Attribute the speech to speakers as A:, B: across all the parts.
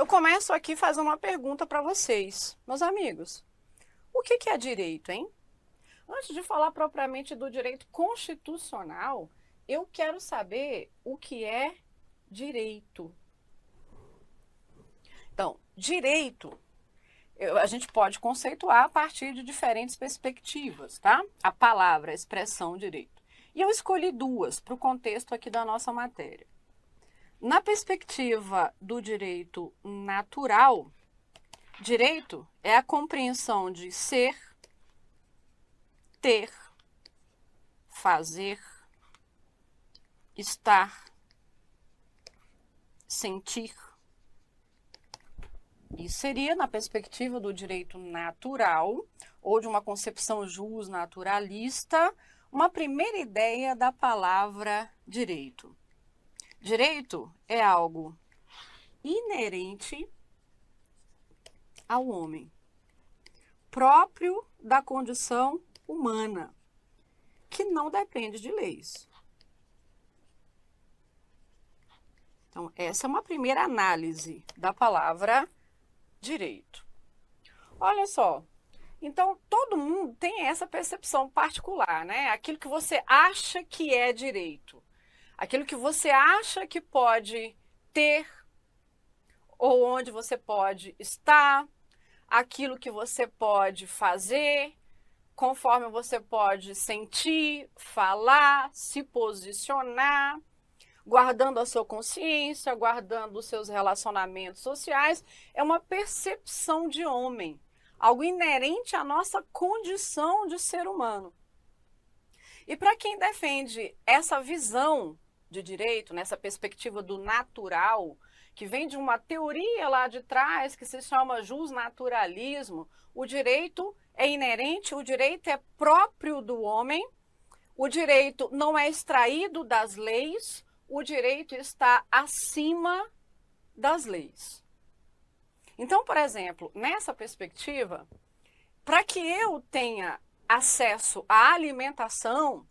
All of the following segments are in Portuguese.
A: começo aqui fazendo uma pergunta para vocês, meus amigos. O que é direito, hein? Antes de falar propriamente do direito constitucional, eu quero saber o que é direito. Então, direito, a gente pode conceituar a partir de diferentes perspectivas, tá? A palavra, a expressão direito. E eu escolhi duas para o contexto aqui da nossa matéria. Na perspectiva do direito natural, direito é a compreensão de ser, ter, fazer, estar, sentir. Isso seria, na perspectiva do direito natural, ou de uma concepção justnaturalista, uma primeira ideia da palavra direito. Direito é algo inerente ao homem, próprio da condição humana, que não depende de leis. Então, essa é uma primeira análise da palavra direito. Olha só, então todo mundo tem essa percepção particular, né? Aquilo que você acha que é direito, aquilo que você acha que pode ter, ou onde você pode estar, aquilo que você pode fazer, conforme você pode sentir, falar, se posicionar, guardando a sua consciência, guardando os seus relacionamentos sociais, é uma percepção de homem, algo inerente à nossa condição de ser humano. E para quem defende essa visão de direito, nessa perspectiva do natural, que vem de uma teoria lá de trás que se chama justnaturalismo, o direito é inerente, o direito é próprio do homem, o direito não é extraído das leis, o direito está acima das leis. Então, por exemplo, nessa perspectiva, para que eu tenha acesso à alimentação,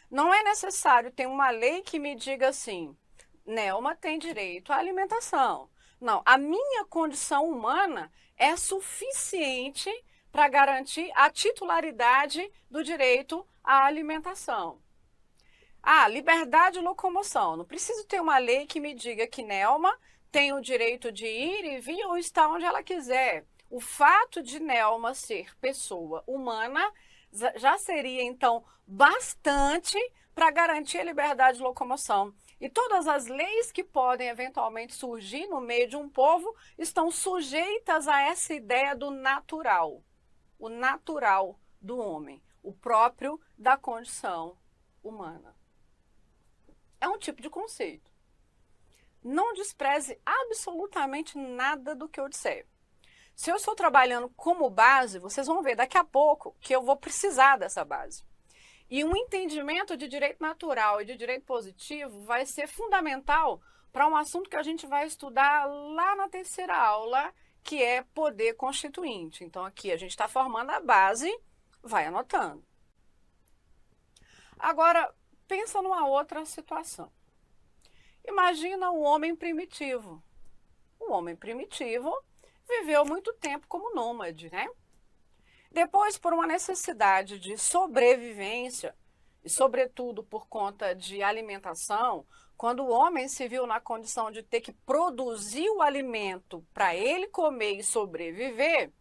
A: não é necessário ter uma lei que me diga assim, Nelma tem direito à alimentação. Não, a minha condição humana é suficiente para garantir a titularidade do direito à alimentação. Ah, liberdade de locomoção. Não preciso ter uma lei que me diga que Nelma tem o direito de ir e vir ou estar onde ela quiser. O fato de Nelma ser pessoa humana já seria, então, bastante para garantir a liberdade de locomoção. E todas as leis que podem eventualmente surgir no meio de um povo estão sujeitas a essa ideia do natural. O natural do homem, o próprio da condição humana. É um tipo de conceito. Não despreze absolutamente nada do que eu disser. Se eu estou trabalhando como base, vocês vão ver daqui a pouco que eu vou precisar dessa base. E um entendimento de direito natural e de direito positivo vai ser fundamental para um assunto que a gente vai estudar lá na terceira aula, que é poder constituinte. Então aqui a gente está formando a base, vai anotando. Agora, pensa numa outra situação. Imagina o homem primitivo. O homem primitivo viveu muito tempo como nômade, né? Depois, por uma necessidade de sobrevivência, e sobretudo por conta de alimentação, quando o homem se viu na condição de ter que produzir o alimento para ele comer e sobreviver,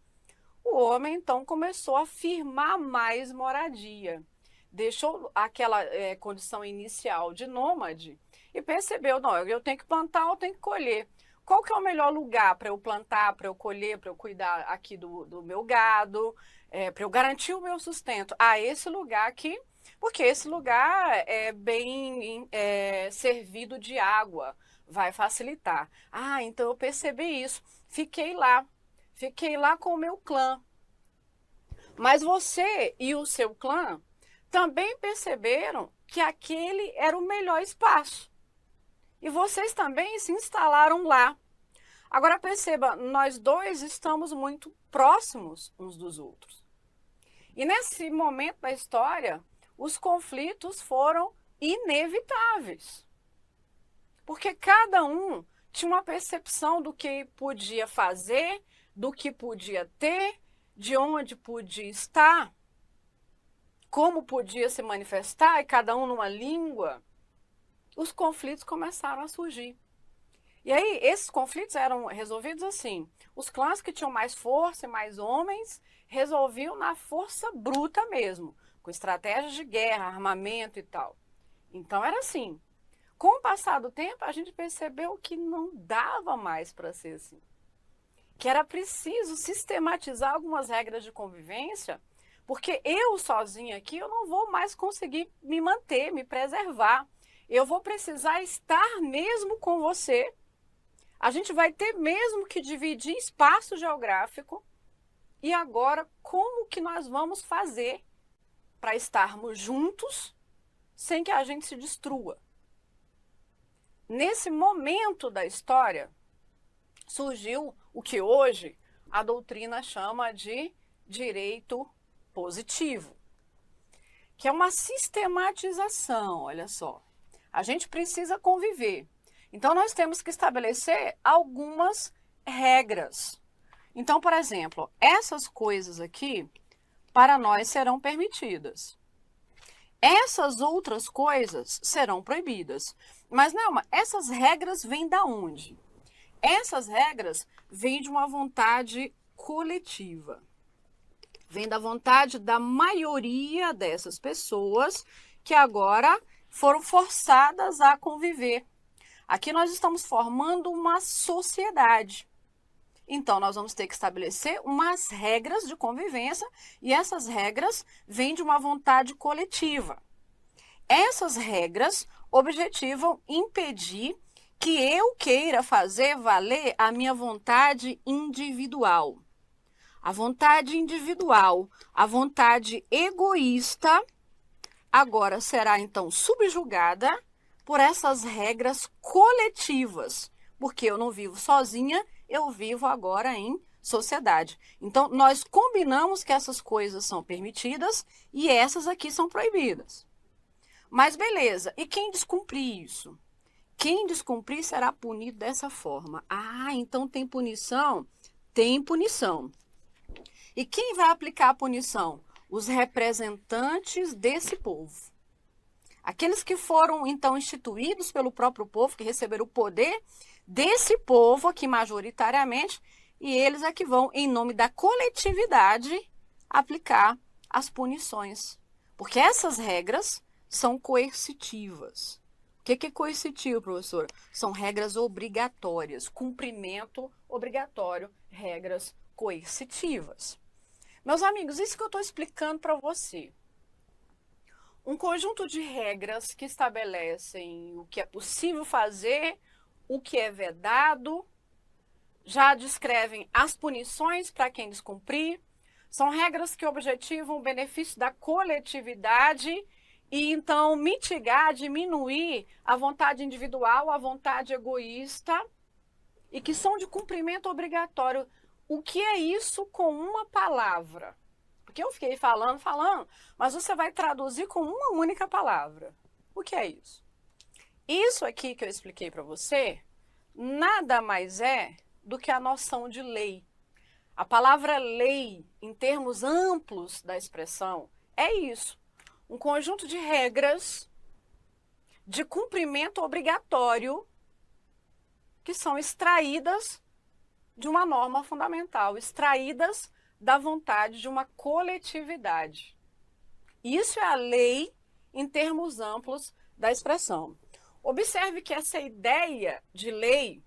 A: o homem então começou a firmar mais moradia. Deixou aquela condição inicial de nômade e percebeu, não, eu tenho que plantar, eu tenho que colher. Qual que é o melhor lugar para eu plantar, para eu colher, para eu cuidar aqui do meu gado, para eu garantir o meu sustento? Ah, esse lugar aqui, porque esse lugar é bem servido de água, vai facilitar. Ah, então eu percebi isso, fiquei lá com o meu clã. Mas você e o seu clã também perceberam que aquele era o melhor espaço. E vocês também se instalaram lá. Agora perceba, nós dois estamos muito próximos uns dos outros. E nesse momento da história, os conflitos foram inevitáveis. Porque cada um tinha uma percepção do que podia fazer, do que podia ter, de onde podia estar, como podia se manifestar, e cada um numa língua, os conflitos começaram a surgir. E aí, esses conflitos eram resolvidos assim. Os clãs que tinham mais força e mais homens resolviam na força bruta mesmo, com estratégias de guerra, armamento e tal. Então, era assim. Com o passar do tempo, a gente percebeu que não dava mais para ser assim. Que era preciso sistematizar algumas regras de convivência, porque eu sozinha aqui, eu não vou mais conseguir me manter, me preservar. Eu vou precisar estar mesmo com você. A gente vai ter mesmo que dividir espaço geográfico. E agora, como que nós vamos fazer para estarmos juntos sem que a gente se destrua? Nesse momento da história, surgiu o que hoje a doutrina chama de direito positivo, que é uma sistematização, olha só. A gente precisa conviver. Então, nós temos que estabelecer algumas regras. Então, por exemplo, essas coisas aqui, para nós, serão permitidas. Essas outras coisas serão proibidas. Mas, Nelma, essas regras vêm da onde? Essas regras vêm de uma vontade coletiva. Vem da vontade da maioria dessas pessoas que agora foram forçadas a conviver. Aqui nós estamos formando uma sociedade. Então, nós vamos ter que estabelecer umas regras de convivência e essas regras vêm de uma vontade coletiva. Essas regras objetivam impedir que eu queira fazer valer a minha vontade individual. A vontade individual, a vontade egoísta, agora será então subjugada por essas regras coletivas, porque eu não vivo sozinha, eu vivo agora em sociedade. Então, nós combinamos que essas coisas são permitidas e essas aqui são proibidas. Mas beleza, e quem descumprir isso? Quem descumprir será punido dessa forma. Ah, então tem punição? Tem punição. E quem vai aplicar a punição? Os representantes desse povo. Aqueles que foram, então, instituídos pelo próprio povo, que receberam o poder desse povo aqui majoritariamente, e eles é que vão, em nome da coletividade, aplicar as punições. Porque essas regras são coercitivas. O que é coercitivo, professora? São regras obrigatórias, cumprimento obrigatório, regras coercitivas. Meus amigos, isso que eu estou explicando para você. Um conjunto de regras que estabelecem o que é possível fazer, o que é vedado, já descrevem as punições para quem descumprir. São regras que objetivam o benefício da coletividade e, então, mitigar, diminuir a vontade individual, a vontade egoísta, e que são de cumprimento obrigatório. O que é isso com uma palavra? Porque eu fiquei falando, mas você vai traduzir com uma única palavra. O que é isso? Isso aqui que eu expliquei para você, nada mais é do que a noção de lei. A palavra lei, em termos amplos da expressão, é isso. Um conjunto de regras de cumprimento obrigatório que são extraídas de uma norma fundamental, extraídas da vontade de uma coletividade. Isso é a lei em termos amplos da expressão. Observe que essa ideia de lei,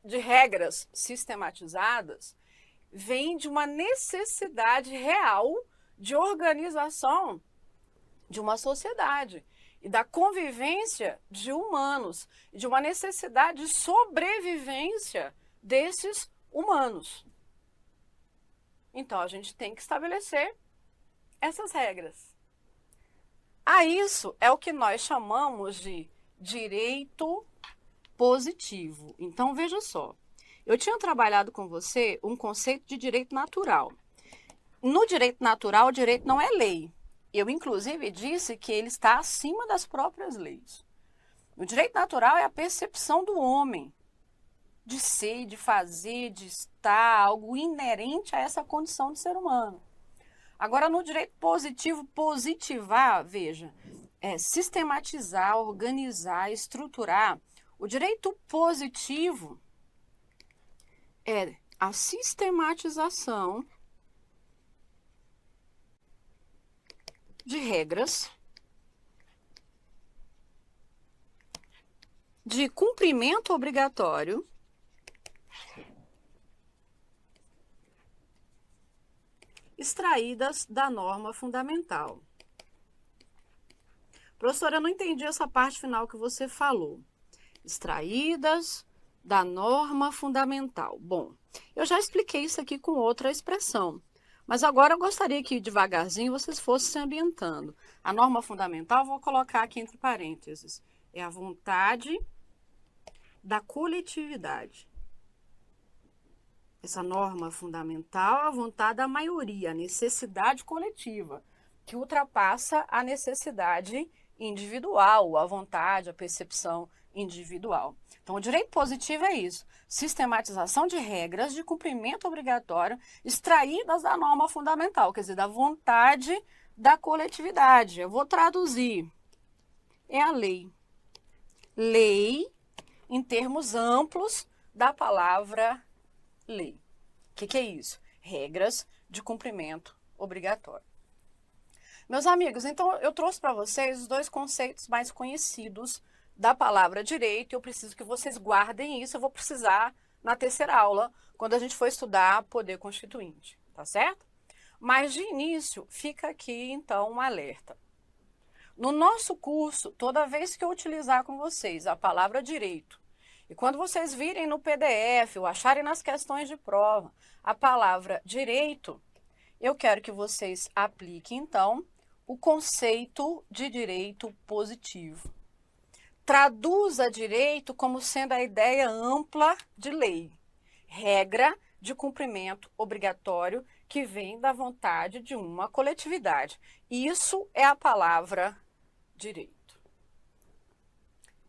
A: de regras sistematizadas, vem de uma necessidade real de organização de uma sociedade e da convivência de humanos, de uma necessidade de sobrevivência desses humanos. Então, a gente tem que estabelecer essas regras. A isso é o que nós chamamos de direito positivo. Então, veja só. Eu tinha trabalhado com você um conceito de direito natural. No direito natural, o direito não é lei. Eu, inclusive, disse que ele está acima das próprias leis. O direito natural é a percepção do homem de ser, de fazer, de estar, algo inerente a essa condição de ser humano. Agora, no direito positivo, positivar, veja, é sistematizar, organizar, estruturar. O direito positivo é a sistematização de regras de cumprimento obrigatório extraídas da norma fundamental. Professora, eu não entendi essa parte final que você falou. Extraídas da norma fundamental. Bom, eu já expliquei isso aqui com outra expressão, mas agora eu gostaria que devagarzinho vocês fossem se ambientando. A norma fundamental, vou colocar aqui entre parênteses, é a vontade da coletividade. Essa norma fundamental é a vontade da maioria, a necessidade coletiva, que ultrapassa a necessidade individual, a vontade, a percepção individual. Então, o direito positivo é isso, sistematização de regras de cumprimento obrigatório extraídas da norma fundamental, quer dizer, da vontade da coletividade. Eu vou traduzir. É a lei. Lei, em termos amplos da palavra lei. O que é isso? Regras de cumprimento obrigatório. Meus amigos, então eu trouxe para vocês os dois conceitos mais conhecidos da palavra direito. Eu preciso que vocês guardem isso. Eu vou precisar na terceira aula, quando a gente for estudar poder constituinte, tá certo? Mas de início, fica aqui então um alerta. No nosso curso, toda vez que eu utilizar com vocês a palavra direito, e quando vocês virem no PDF ou acharem nas questões de prova a palavra direito, eu quero que vocês apliquem, então, o conceito de direito positivo. Traduza direito como sendo a ideia ampla de lei, regra de cumprimento obrigatório que vem da vontade de uma coletividade. Isso é a palavra direito.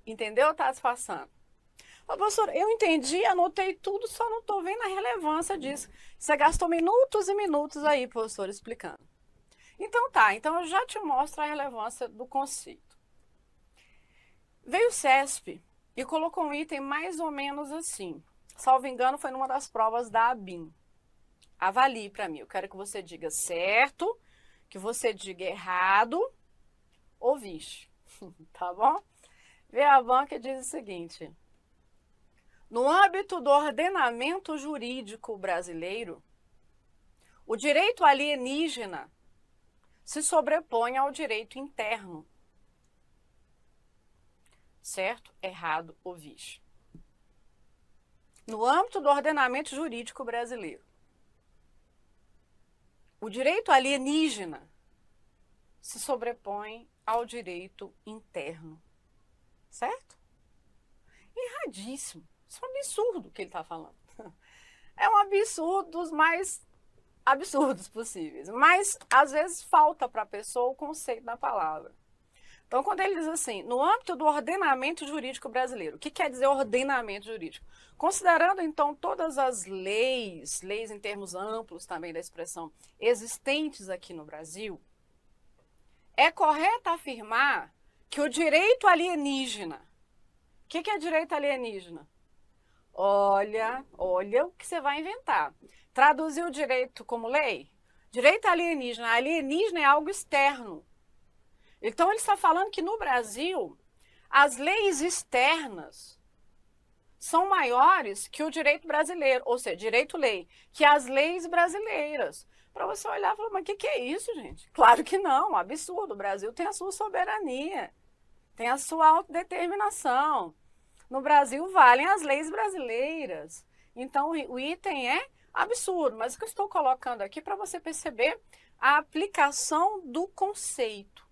A: Entendeu, tá se passando? Professor, eu entendi, anotei tudo, só não estou vendo a relevância disso. Você gastou minutos e minutos aí, professor, explicando. Então tá, então eu já te mostro a relevância do conceito. Veio o CESP e colocou um item mais ou menos assim. Salvo engano, foi numa das provas da ABIN. Avalie para mim, eu quero que você diga certo, que você diga errado ou vixe, tá bom? Veio a banca e diz o seguinte: no âmbito do ordenamento jurídico brasileiro, o direito alienígena se sobrepõe ao direito interno. Certo, errado ou vixe. No âmbito do ordenamento jurídico brasileiro, o direito alienígena se sobrepõe ao direito interno. Certo? Erradíssimo. Isso é um absurdo que ele está falando. É um absurdo dos mais absurdos possíveis. Mas, às vezes, falta para a pessoa o conceito da palavra. Então, quando ele diz assim, no âmbito do ordenamento jurídico brasileiro, o que quer dizer ordenamento jurídico? Considerando, então, todas as leis em termos amplos também da expressão, existentes aqui no Brasil, é correto afirmar que o direito alienígena, o que é direito alienígena? Olha o que você vai inventar. Traduzir o direito como lei? Direito alienígena. Alienígena é algo externo. Então, ele está falando que no Brasil, as leis externas são maiores que o direito brasileiro, ou seja, direito-lei, que as leis brasileiras. Para você olhar e falar, mas o que é isso, gente? Claro que não, um absurdo. O Brasil tem a sua soberania, tem a sua autodeterminação. No Brasil, valem as leis brasileiras. Então, o item é absurdo, mas o que eu estou colocando aqui para você perceber a aplicação do conceito.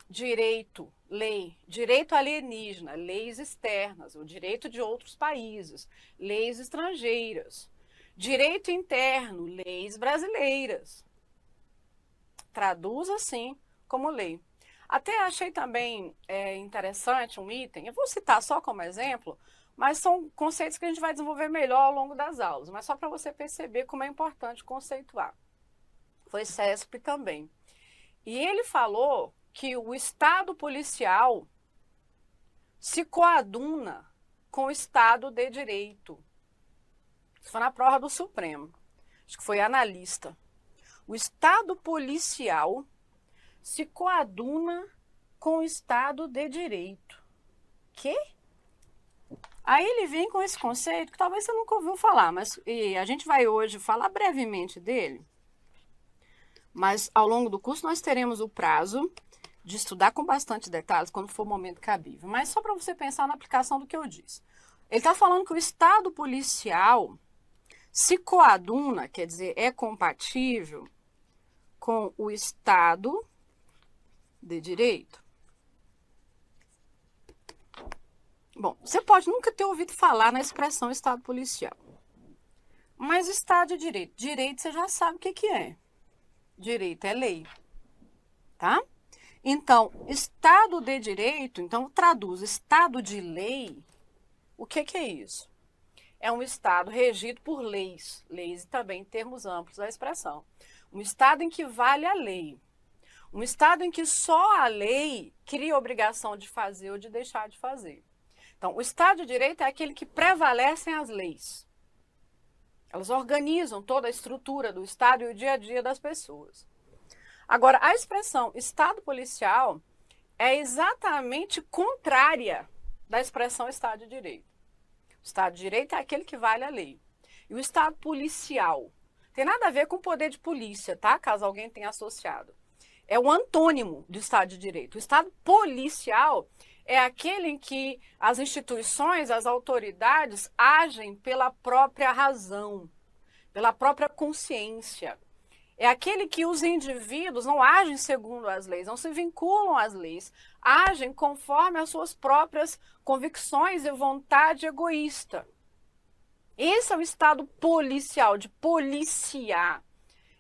A: Direito, lei, direito alienígena, leis externas, o direito de outros países, leis estrangeiras. Direito interno, leis brasileiras. Traduz assim como lei. Até achei também interessante um item, eu vou citar só como exemplo, mas são conceitos que a gente vai desenvolver melhor ao longo das aulas, mas só para você perceber como é importante conceituar. Foi CESP também. E ele falou que o Estado policial se coaduna com o Estado de Direito. Isso foi na prova do Supremo. Acho que foi analista. O Estado policial se coaduna com o Estado de Direito. Quê? Aí ele vem com esse conceito que talvez você nunca ouviu falar, mas a gente vai hoje falar brevemente dele. Mas ao longo do curso nós teremos o prazo de estudar com bastante detalhes quando for o momento cabível. Mas só para você pensar na aplicação do que eu disse. Ele está falando que o Estado policial se coaduna, quer dizer, é compatível com o Estado de Direito. Bom, você pode nunca ter ouvido falar na expressão Estado policial. Mas Estado de Direito. Direito você já sabe o que é. Direito é lei. Tá? Então, Estado de Direito, então traduz Estado de lei. O que é isso? É um Estado regido por leis. Leis também em termos amplos da expressão. Um Estado em que vale a lei. Um Estado em que só a lei cria obrigação de fazer ou de deixar de fazer. Então, o Estado de Direito é aquele que prevalecem as leis. Elas organizam toda a estrutura do Estado e o dia a dia das pessoas. Agora, a expressão Estado policial é exatamente contrária da expressão Estado de Direito. O Estado de Direito é aquele que vale a lei. E o Estado policial tem nada a ver com o poder de polícia, tá? Caso alguém tenha associado. É o antônimo do Estado de Direito. O Estado policial é aquele em que as instituições, as autoridades agem pela própria razão, pela própria consciência. É aquele que os indivíduos não agem segundo as leis, não se vinculam às leis, agem conforme as suas próprias convicções e vontade egoísta. Esse é o Estado policial, de policiar,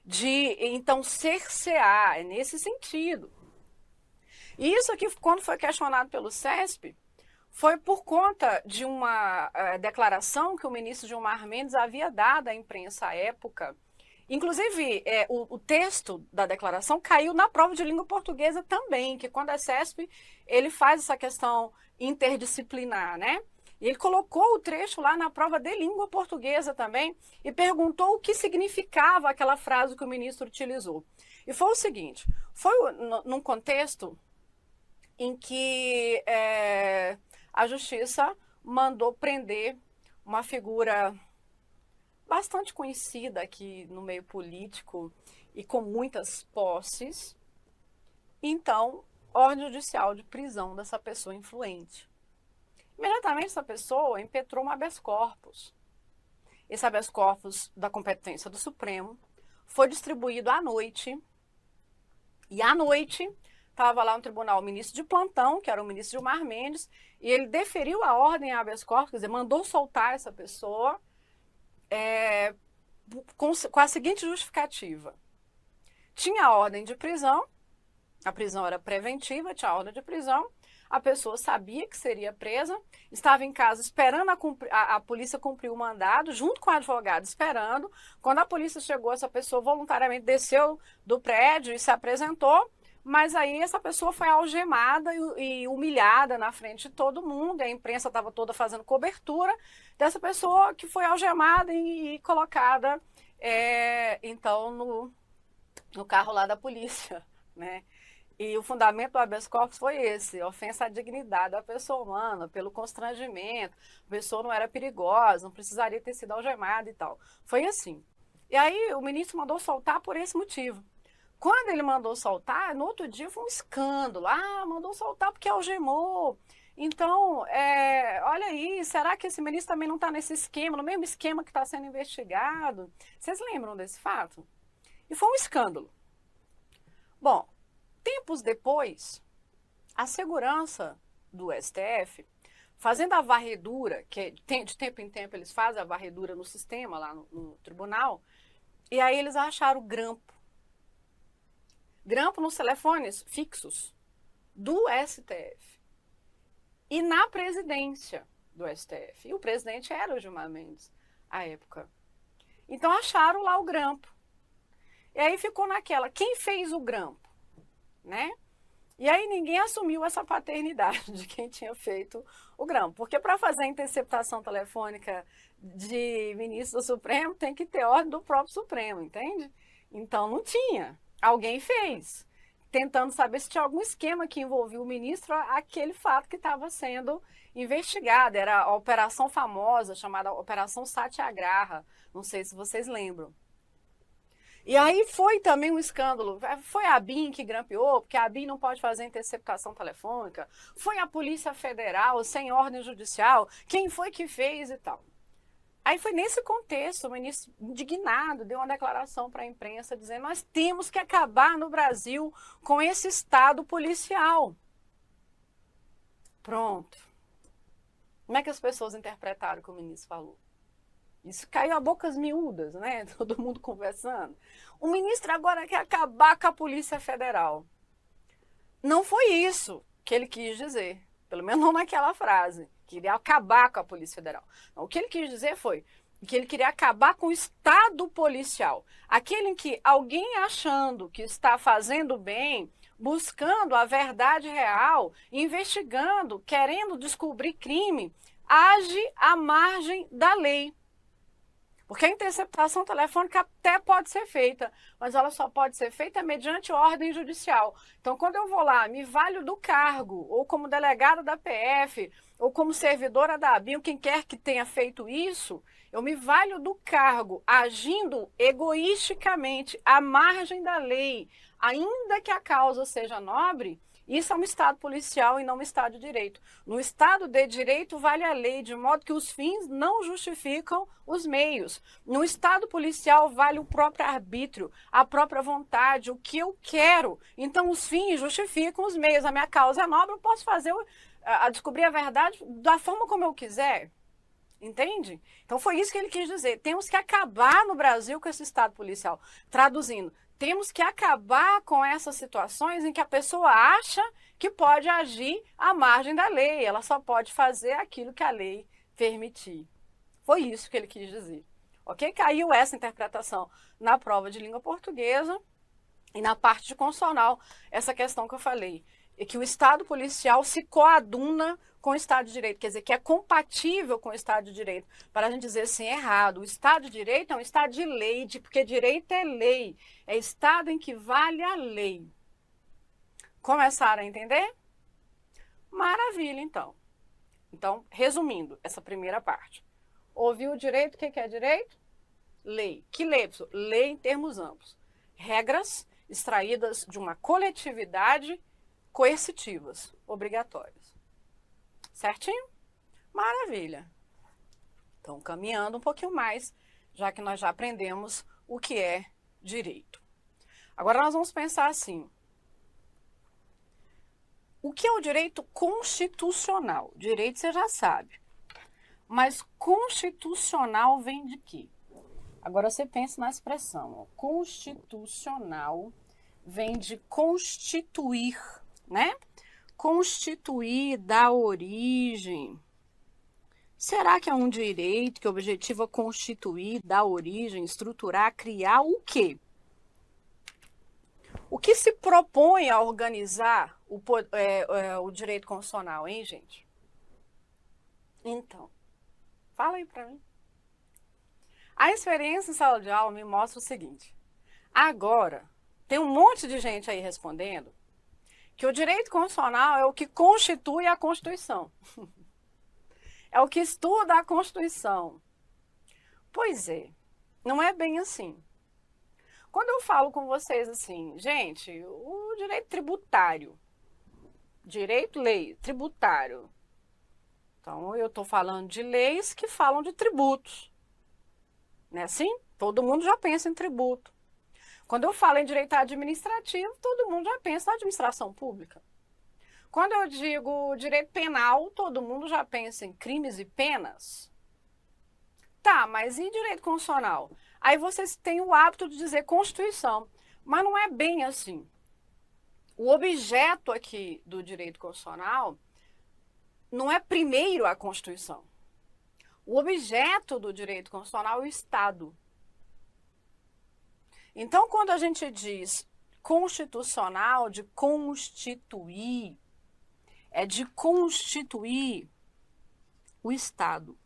A: de então cercear, é nesse sentido. E isso aqui, quando foi questionado pelo CESP, foi por conta de uma declaração que o ministro Gilmar Mendes havia dado à imprensa à época. Inclusive, o texto da declaração caiu na prova de língua portuguesa também, que quando é CESP, ele faz essa questão interdisciplinar, né? E ele colocou o trecho lá na prova de língua portuguesa também e perguntou o que significava aquela frase que o ministro utilizou. E foi o seguinte, foi num contexto em que a justiça mandou prender uma figura bastante conhecida aqui no meio político e com muitas posses. Então, ordem judicial de prisão dessa pessoa influente. Imediatamente essa pessoa impetrou um habeas corpus. Esse habeas corpus da competência do Supremo foi distribuído à noite. E à noite estava lá no tribunal o ministro de plantão, que era o ministro Gilmar Mendes, e ele deferiu a ordem habeas corpus, quer dizer, mandou soltar essa pessoa com a seguinte justificativa. Tinha a ordem de prisão, a prisão era preventiva, tinha a ordem de prisão, a pessoa sabia que seria presa, estava em casa esperando a polícia cumprir o mandado, junto com o advogado esperando. Quando a polícia chegou, essa pessoa voluntariamente desceu do prédio e se apresentou, mas aí essa pessoa foi algemada e humilhada na frente de todo mundo, a imprensa estava toda fazendo cobertura dessa pessoa que foi algemada e colocada, então, no carro lá da polícia, né? E o fundamento do habeas corpus foi esse, ofensa à dignidade da pessoa humana, pelo constrangimento, a pessoa não era perigosa, não precisaria ter sido algemada e tal. Foi assim. E aí o ministro mandou soltar por esse motivo. Quando ele mandou soltar, no outro dia foi um escândalo. Ah, mandou soltar porque algemou. Então, olha aí, será que esse ministro também não está nesse esquema, no mesmo esquema que está sendo investigado? Vocês lembram desse fato? E foi um escândalo. Bom, tempos depois, a segurança do STF, fazendo a varredura, que de tempo em tempo eles fazem a varredura no sistema, lá no tribunal, e aí eles acharam grampo. Grampo nos telefones fixos do STF e na presidência do STF. E o presidente era o Gilmar Mendes, à época. Então acharam lá o grampo. E aí ficou naquela, quem fez o grampo, né? E aí ninguém assumiu essa paternidade de quem tinha feito o grampo. Porque para fazer a interceptação telefônica de ministro do Supremo, tem que ter ordem do próprio Supremo, entende? Então não tinha. Alguém fez, tentando saber se tinha algum esquema que envolvia o ministro, aquele fato que estava sendo investigado. Era a operação famosa, chamada Operação Satyagraha. Não sei se vocês lembram. E aí foi também um escândalo. Foi a ABIN que grampeou, porque a ABIN não pode fazer interceptação telefônica. Foi a Polícia Federal, sem ordem judicial. Quem foi que fez e tal. Aí foi nesse contexto, o ministro, indignado, deu uma declaração para a imprensa dizendo: nós temos que acabar no Brasil com esse Estado policial. Pronto. Como é que as pessoas interpretaram o que o ministro falou? Isso caiu a bocas miúdas, né? Todo mundo conversando. O ministro agora quer acabar com a Polícia Federal. Não foi isso que ele quis dizer. Pelo menos não naquela frase. Queria acabar com a Polícia Federal. Não, o que ele quis dizer foi que ele queria acabar com o Estado policial. Aquele em que alguém achando que está fazendo bem, buscando a verdade real, investigando, querendo descobrir crime, age à margem da lei. Porque a interceptação telefônica até pode ser feita, mas ela só pode ser feita mediante ordem judicial. Então, quando eu vou lá, me valho do cargo, ou como delegada da PF, ou como servidora da ABIN, quem quer que tenha feito isso, eu me valho do cargo, agindo egoisticamente, à margem da lei, ainda que a causa seja nobre. Isso é um Estado policial e não um Estado de direito. No Estado de direito vale a lei, de modo que os fins não justificam os meios. No Estado policial vale o próprio arbítrio, a própria vontade, o que eu quero. Então os fins justificam os meios. A minha causa é nobre, eu posso fazer, descobrir a verdade da forma como eu quiser. Entende? Então foi isso que ele quis dizer. Temos que acabar no Brasil com esse Estado policial. Traduzindo, temos que acabar com essas situações em que a pessoa acha que pode agir à margem da lei. Ela só pode fazer aquilo que a lei permitir. Foi isso que ele quis dizer. Ok? Caiu essa interpretação na prova de língua portuguesa e na parte de constitucional, essa questão que eu falei. É que o Estado policial se coaduna com o Estado de Direito, quer dizer, que é compatível com o Estado de Direito. Para a gente dizer assim, errado. O Estado de Direito é um Estado de lei, porque direito é lei. É Estado em que vale a lei. Começaram a entender? Maravilha, então. Então, resumindo essa primeira parte. Ouviu o direito, o que é direito? Lei. Que lei, pessoal? Lei em termos amplos. Regras extraídas de uma coletividade coercitivas, obrigatórias. Certinho? Maravilha. Então, caminhando um pouquinho mais, já que nós já aprendemos o que é direito. Agora nós vamos pensar assim. O que é o direito constitucional? Direito você já sabe. Mas constitucional vem de quê? Agora você pensa na expressão. Ó. Constitucional vem de constituir, né? Constituir, dar origem. Será que é um direito que objetiva constituir, dar origem, estruturar, criar o quê? O que se propõe a organizar o direito constitucional, hein, gente? Então, fala aí pra mim. A experiência em sala de aula me mostra o seguinte. Agora, tem um monte de gente aí respondendo que o direito constitucional é o que constitui a Constituição. É o que estuda a Constituição. Pois é, não é bem assim. Quando eu falo com vocês assim, gente, o direito tributário, direito, lei, tributário. Então, eu estou falando de leis que falam de tributos. Não é assim? Todo mundo já pensa em tributo. Quando eu falo em direito administrativo, todo mundo já pensa na administração pública. Quando eu digo direito penal, todo mundo já pensa em crimes e penas. Tá, mas e direito constitucional? Aí vocês têm o hábito de dizer Constituição, mas não é bem assim. O objeto aqui do direito constitucional não é primeiro a Constituição. O objeto do direito constitucional é o Estado. Então, quando a gente diz constitucional, de constituir, é de constituir o Estado.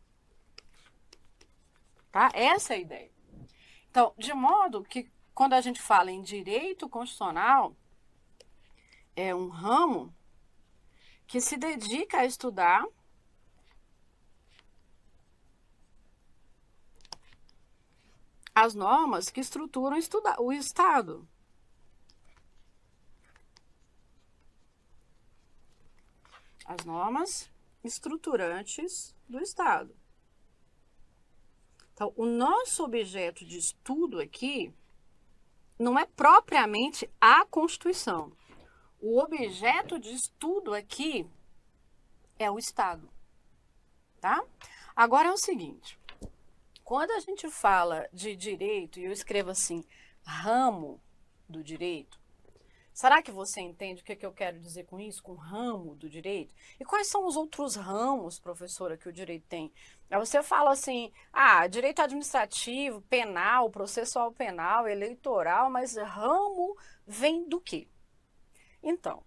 A: Tá? Essa é a ideia. Então, de modo que quando a gente fala em direito constitucional, é um ramo que se dedica a estudar as normas que estruturam o Estado. As normas estruturantes do Estado. Então, o nosso objeto de estudo aqui não é propriamente a Constituição. O objeto de estudo aqui é o Estado, tá? Agora é o seguinte, quando a gente fala de direito, e eu escrevo assim, ramo do direito, será que você entende o que eu quero dizer com isso, com ramo do direito? E quais são os outros ramos, professora, que o direito tem? Aí você fala assim, direito administrativo, penal, processual penal, eleitoral, mas ramo vem do quê? Então,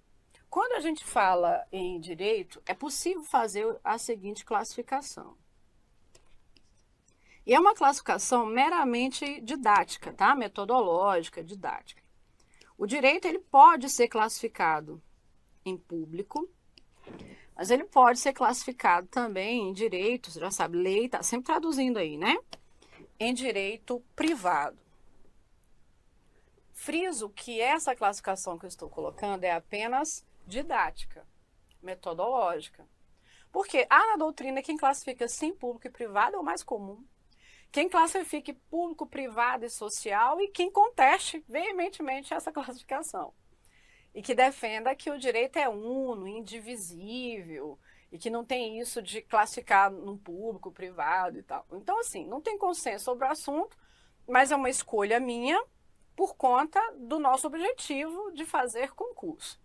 A: quando a gente fala em direito, é possível fazer a seguinte classificação. E é uma classificação meramente didática, tá? Metodológica, didática. O direito, ele pode ser classificado em público, mas ele pode ser classificado também em direito, você já sabe, lei, tá sempre traduzindo aí, né? Em direito privado. Friso que essa classificação que eu estou colocando é apenas didática, metodológica. Porque na doutrina, quem classifica sim público e privado é o mais comum. Quem classifique público, privado e social e quem conteste veementemente essa classificação. E que defenda que o direito é uno, indivisível, e que não tem isso de classificar no público, privado e tal. Então, assim, não tem consenso sobre o assunto, mas é uma escolha minha por conta do nosso objetivo de fazer concurso.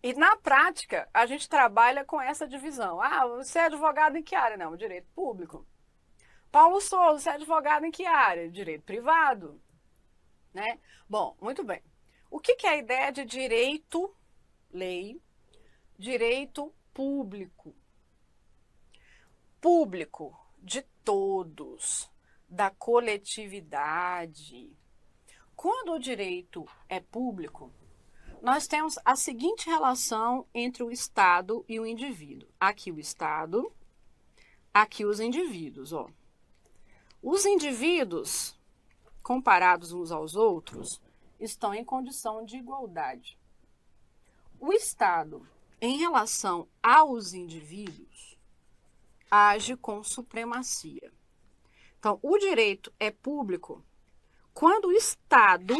A: E na prática, a gente trabalha com essa divisão. Você é advogado em que área? Não, direito público. Paulo Souza, você é advogado em que área? Direito privado. Né? Bom, muito bem. O que é a ideia de direito, lei, direito público? Público de todos, da coletividade. Quando o direito é público, nós temos a seguinte relação entre o Estado e o indivíduo. Aqui o Estado, aqui os indivíduos. Ó. Os indivíduos, comparados uns aos outros, estão em condição de igualdade. O Estado, em relação aos indivíduos, age com supremacia. Então, o direito é público quando o Estado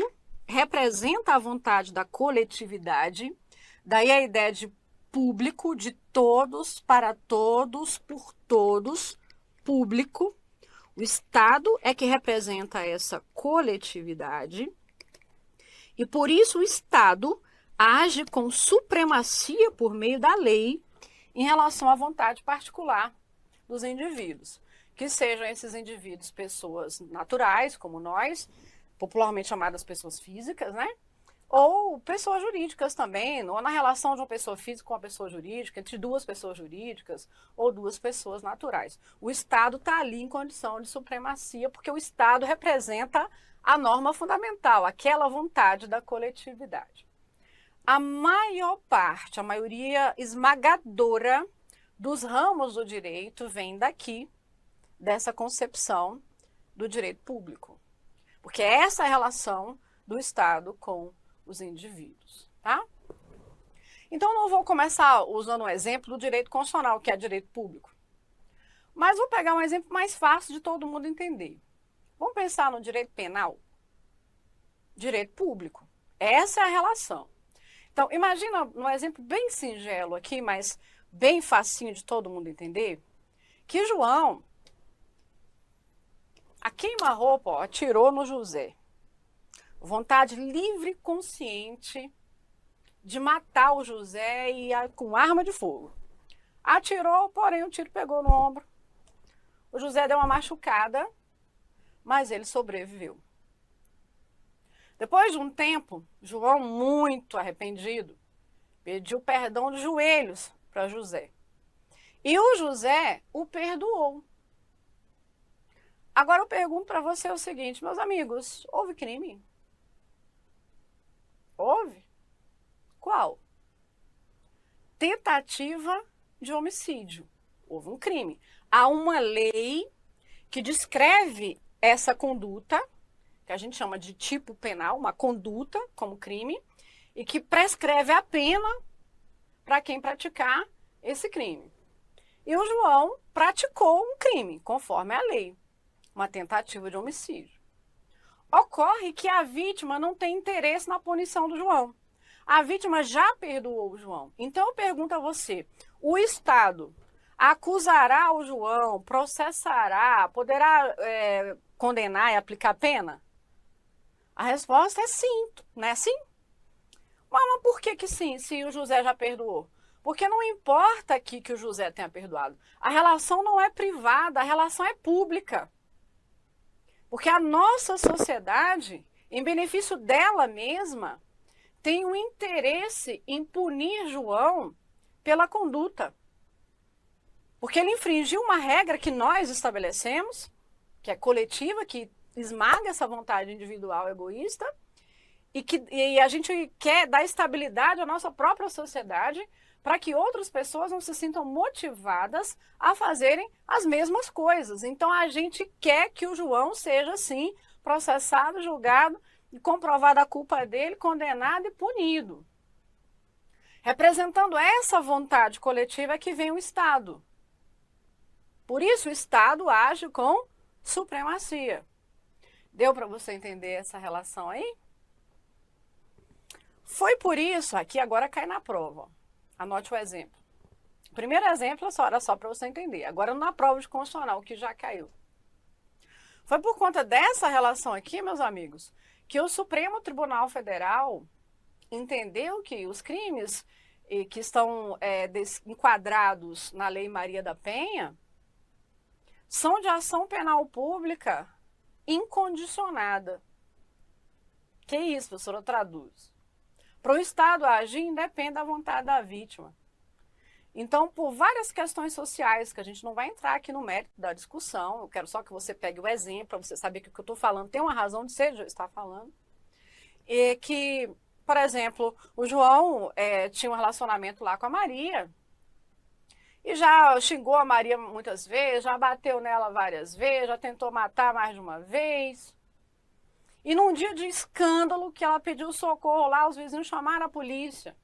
A: representa a vontade da coletividade, daí a ideia de público, de todos, para todos, por todos, público. O Estado é que representa essa coletividade e, por isso, o Estado age com supremacia por meio da lei em relação à vontade particular dos indivíduos. Que sejam esses indivíduos pessoas naturais, como nós, popularmente chamadas pessoas físicas, né? Ou pessoas jurídicas também, ou na relação de uma pessoa física com uma pessoa jurídica, entre duas pessoas jurídicas ou duas pessoas naturais. O Estado está ali em condição de supremacia, porque o Estado representa a norma fundamental, aquela vontade da coletividade. A maior parte, a maioria esmagadora dos ramos do direito vem daqui, dessa concepção do direito público. Porque essa é a relação do Estado com os indivíduos, tá? Então, não vou começar usando um exemplo do direito constitucional, que é direito público. Mas vou pegar um exemplo mais fácil de todo mundo entender. Vamos pensar no direito penal? Direito público. Essa é a relação. Então, imagina um exemplo bem singelo aqui, mas bem facinho de todo mundo entender, que João, a queima-roupa, atirou no José. Vontade livre e consciente de matar o José com arma de fogo. Atirou, porém o tiro pegou no ombro. O José deu uma machucada, mas ele sobreviveu. Depois de um tempo, João, muito arrependido, pediu perdão de joelhos para José. E o José o perdoou. Agora eu pergunto para você o seguinte, meus amigos, houve crime? Houve? Qual? Tentativa de homicídio. Houve um crime. Há uma lei que descreve essa conduta, que a gente chama de tipo penal, uma conduta como crime, e que prescreve a pena para quem praticar esse crime. E o João praticou um crime, conforme a lei, uma tentativa de homicídio. Ocorre que a vítima não tem interesse na punição do João. A vítima já perdoou o João. Então eu pergunto a você, o Estado acusará o João, processará, poderá condenar e aplicar pena? A resposta é sim, não é assim? Mas por que sim, se o José já perdoou? Porque não importa aqui que o José tenha perdoado. A relação não é privada, a relação é pública. Porque a nossa sociedade, em benefício dela mesma, tem um interesse em punir João pela conduta. Porque ele infringiu uma regra que nós estabelecemos, que é coletiva, que esmaga essa vontade individual egoísta, e a gente quer dar estabilidade à nossa própria sociedade para que outras pessoas não se sintam motivadas a fazerem as mesmas coisas. Então a gente quer que o João seja, sim, processado, julgado, e comprovada a culpa dele, condenado e punido. Representando essa vontade coletiva é que vem o Estado. Por isso o Estado age com supremacia. Deu para você entender essa relação aí? Foi por isso, aqui agora cai na prova. Anote o exemplo. O primeiro exemplo era só para você entender. Agora na prova de constitucional, que já caiu. Foi por conta dessa relação aqui, meus amigos, que o Supremo Tribunal Federal entendeu que os crimes que estão enquadrados na Lei Maria da Penha são de ação penal pública incondicionada. Que isso, professora? Traduz. Para o Estado agir, independe da vontade da vítima. Então, por várias questões sociais, que a gente não vai entrar aqui no mérito da discussão, eu quero só que você pegue o exemplo, para você saber que o que eu estou falando tem uma razão de ser, de eu estar falando. E que, por exemplo, o João tinha um relacionamento lá com a Maria, e já xingou a Maria muitas vezes, já bateu nela várias vezes, já tentou matar mais de uma vez. E num dia de escândalo, que ela pediu socorro lá, os vizinhos chamaram a polícia.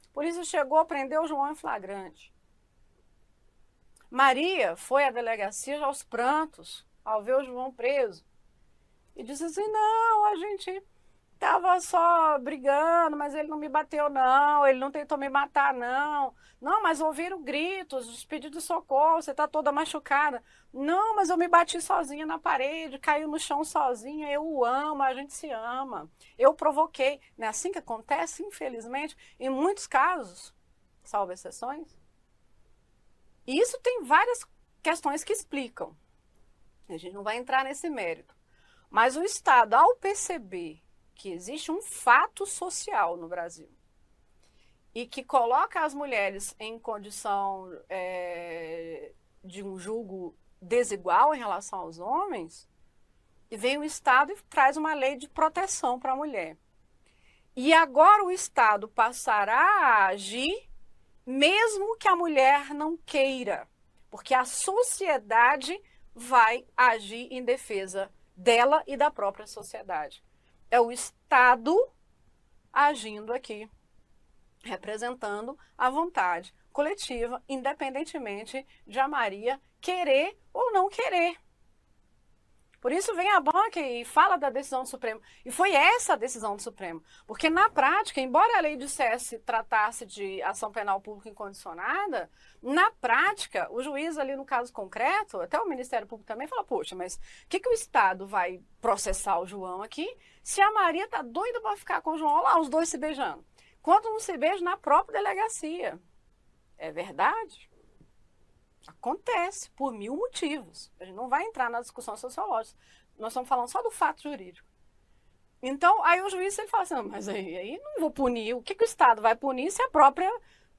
A: A polícia chegou, prendeu o João em flagrante. Maria foi à delegacia aos prantos, ao ver o João preso. E disse assim, não, a gente estava só brigando, mas ele não me bateu não, ele não tentou me matar não. Não, mas ouviram gritos, pedidos de socorro, você está toda machucada. Não, mas eu me bati sozinha na parede, caiu no chão sozinha, eu o amo, a gente se ama. Eu provoquei. Não é assim que acontece, infelizmente, em muitos casos, salvo exceções. E isso tem várias questões que explicam. A gente não vai entrar nesse mérito. Mas o Estado, ao perceber que existe um fato social no Brasil e que coloca as mulheres em condição de um julgo desigual em relação aos homens, e vem o Estado e traz uma lei de proteção para a mulher. E agora o Estado passará a agir mesmo que a mulher não queira, porque a sociedade vai agir em defesa dela e da própria sociedade. É o Estado agindo aqui, representando a vontade coletiva, independentemente de a Maria querer ou não querer. Por isso vem a banca e fala da decisão do Supremo. E foi essa a decisão do Supremo. Porque na prática, embora a lei dissesse tratasse de ação penal pública incondicionada, na prática, o juiz ali no caso concreto, até o Ministério Público também fala, poxa, mas o que o Estado vai processar o João aqui se a Maria tá doida para ficar com o João lá, os dois se beijando? quando não se beija na própria delegacia. É verdade? Acontece por mil motivos. A gente não vai entrar na discussão sociológica. Nós estamos falando só do fato jurídico. Então, aí o juiz ele fala assim, mas aí não vou punir. O que o Estado vai punir se a própria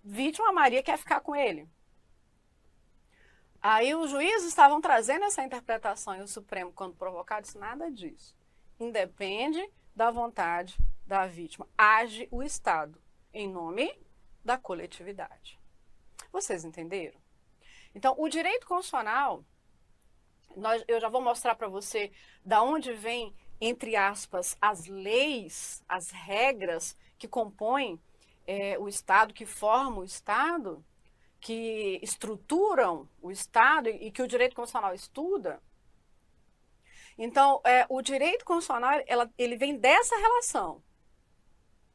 A: vítima, Maria, quer ficar com ele? Aí os juízes estavam trazendo essa interpretação e o Supremo, quando provocado, disse nada disso. Independe da vontade da vítima. Age o Estado em nome da coletividade. Vocês entenderam? Então, o direito constitucional, eu já vou mostrar para você da onde vem, entre aspas, as leis, as regras que compõem o Estado, que formam o Estado, que estruturam o Estado e que o direito constitucional estuda. Então, o direito constitucional, ele vem dessa relação.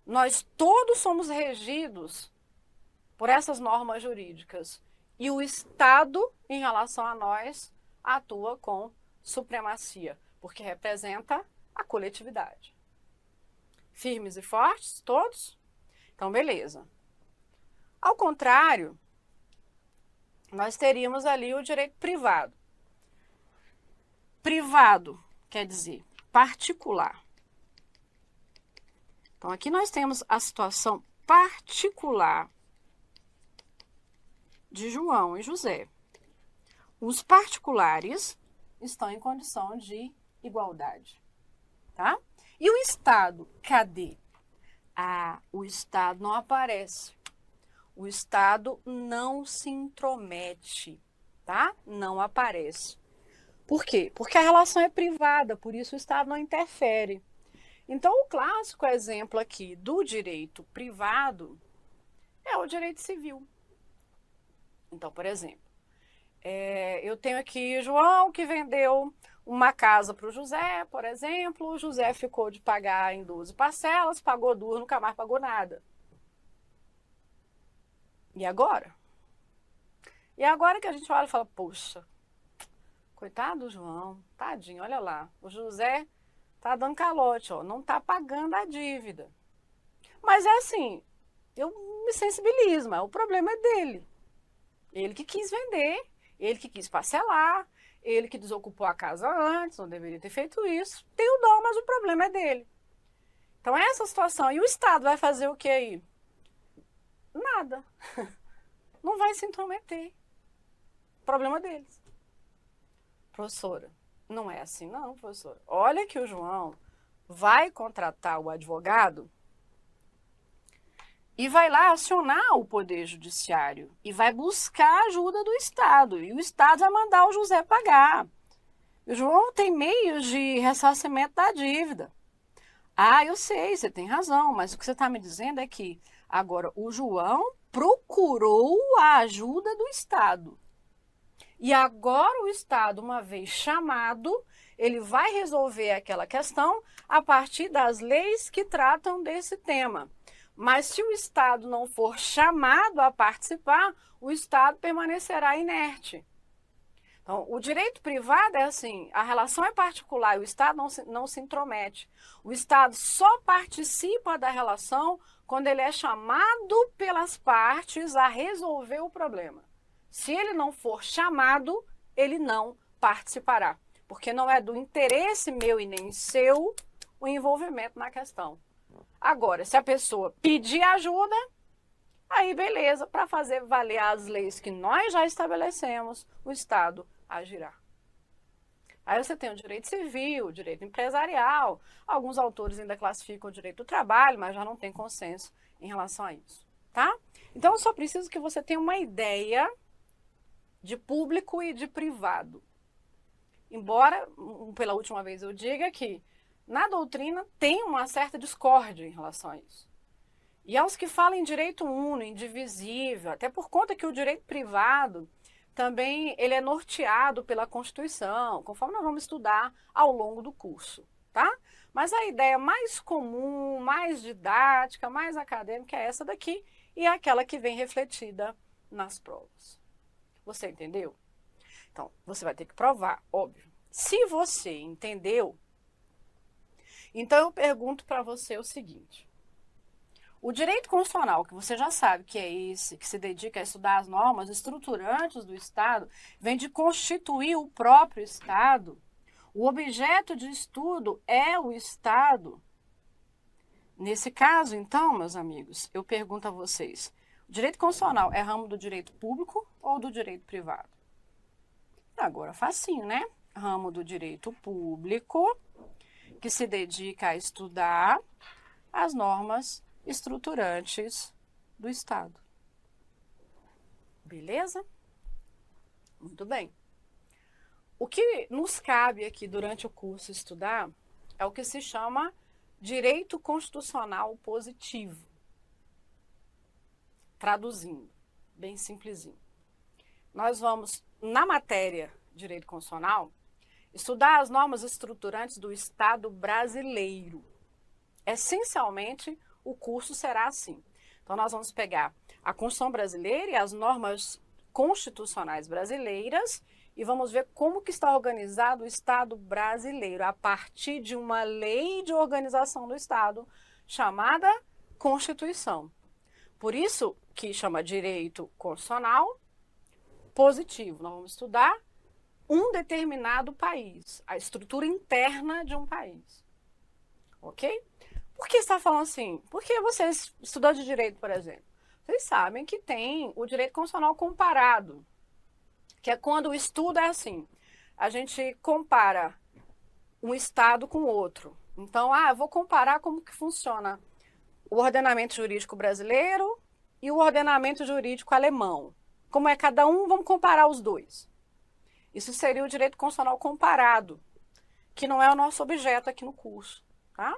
A: Nós todos somos regidos por essas normas jurídicas. E o Estado, em relação a nós, atua com supremacia, porque representa a coletividade. Firmes e fortes, todos? Então, beleza. Ao contrário, nós teríamos ali o direito privado. Privado quer dizer particular. Então, aqui nós temos a situação particular de João e José. Os particulares estão em condição de igualdade, tá? E o Estado, cadê? O Estado não aparece. O Estado não se intromete, tá? Não aparece. Por quê? Porque a relação é privada, por isso o Estado não interfere. Então, o clássico exemplo aqui do direito privado é o direito civil. Então, por exemplo, eu tenho aqui João que vendeu uma casa para o José, por exemplo. O José ficou de pagar em 12 parcelas, pagou 2, nunca mais pagou nada. E agora? E agora que a gente olha e fala, poxa, coitado do João, tadinho, olha lá, o José tá dando calote, ó, não tá pagando a dívida. Mas é assim, eu me sensibilizo, mas o problema é dele. Ele que quis vender, ele que quis parcelar, ele que desocupou a casa antes, não deveria ter feito isso. Tem o dom, mas o problema é dele. Então, essa situação. E o Estado vai fazer o que aí? Nada. Não vai se intrometer. Problema deles. Professora, não é assim não, professora. Olha que o João vai contratar o advogado e vai lá acionar o Poder Judiciário e vai buscar a ajuda do Estado. E o Estado vai mandar o José pagar. O João tem meios de ressarcimento da dívida. Eu sei, você tem razão, mas o que você está me dizendo é que agora o João procurou a ajuda do Estado. E agora o Estado, uma vez chamado, ele vai resolver aquela questão a partir das leis que tratam desse tema. Mas se o Estado não for chamado a participar, o Estado permanecerá inerte. Então, o direito privado é assim, a relação é particular e o Estado não se intromete. O Estado só participa da relação quando ele é chamado pelas partes a resolver o problema. Se ele não for chamado, ele não participará, porque não é do interesse meu e nem seu o envolvimento na questão. Agora, se a pessoa pedir ajuda, aí beleza, para fazer valer as leis que nós já estabelecemos, o Estado agirá. Aí você tem o direito civil, o direito empresarial, alguns autores ainda classificam o direito do trabalho, mas já não tem consenso em relação a isso, tá? Então, eu só preciso que você tenha uma ideia de público e de privado. Embora, pela última vez eu diga que na doutrina tem uma certa discórdia em relação a isso. E aos que falam em direito uno, indivisível, até por conta que o direito privado também ele é norteado pela Constituição, conforme nós vamos estudar ao longo do curso, tá? Mas a ideia mais comum, mais didática, mais acadêmica é essa daqui e é aquela que vem refletida nas provas. Você entendeu? Então, você vai ter que provar, óbvio. Se você entendeu, então eu pergunto para você o seguinte. O direito constitucional, que você já sabe que é esse, que se dedica a estudar as normas estruturantes do Estado, vem de constituir o próprio Estado. O objeto de estudo é o Estado. Nesse caso, então, meus amigos, eu pergunto a vocês, o direito constitucional é ramo do direito público ou do direito privado? Agora, facinho, né? Ramo do direito público, que se dedica a estudar as normas estruturantes do Estado. Beleza? Muito bem. O que nos cabe aqui durante o curso estudar é o que se chama direito constitucional positivo. Traduzindo, bem simplesinho. Nós vamos, na matéria direito constitucional, estudar as normas estruturantes do Estado brasileiro. Essencialmente, o curso será assim. Então, nós vamos pegar a Constituição brasileira e as normas constitucionais brasileiras e vamos ver como que está organizado o Estado brasileiro a partir de uma lei de organização do Estado chamada Constituição. Por isso que chama direito constitucional positivo. Nós vamos estudar um determinado país, a estrutura interna de um país. Ok? Por que está falando assim? Porque vocês, estudantes de direito, por exemplo, vocês sabem que tem o direito constitucional comparado, que é quando o estudo é assim, a gente compara um estado com outro. Então, eu vou comparar como que funciona o ordenamento jurídico brasileiro e o ordenamento jurídico alemão. Como é cada um, vamos comparar os dois. Isso seria o direito constitucional comparado, que não é o nosso objeto aqui no curso, tá?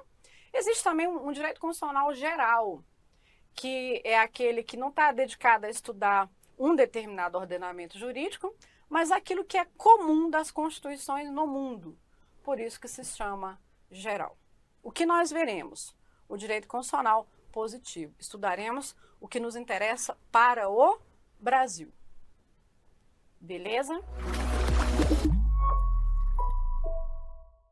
A: Existe também um direito constitucional geral, que é aquele que não está dedicado a estudar um determinado ordenamento jurídico, mas aquilo que é comum das constituições no mundo. Por isso que se chama geral. O que nós veremos? O direito constitucional positivo. Estudaremos o que nos interessa para o Brasil. Beleza?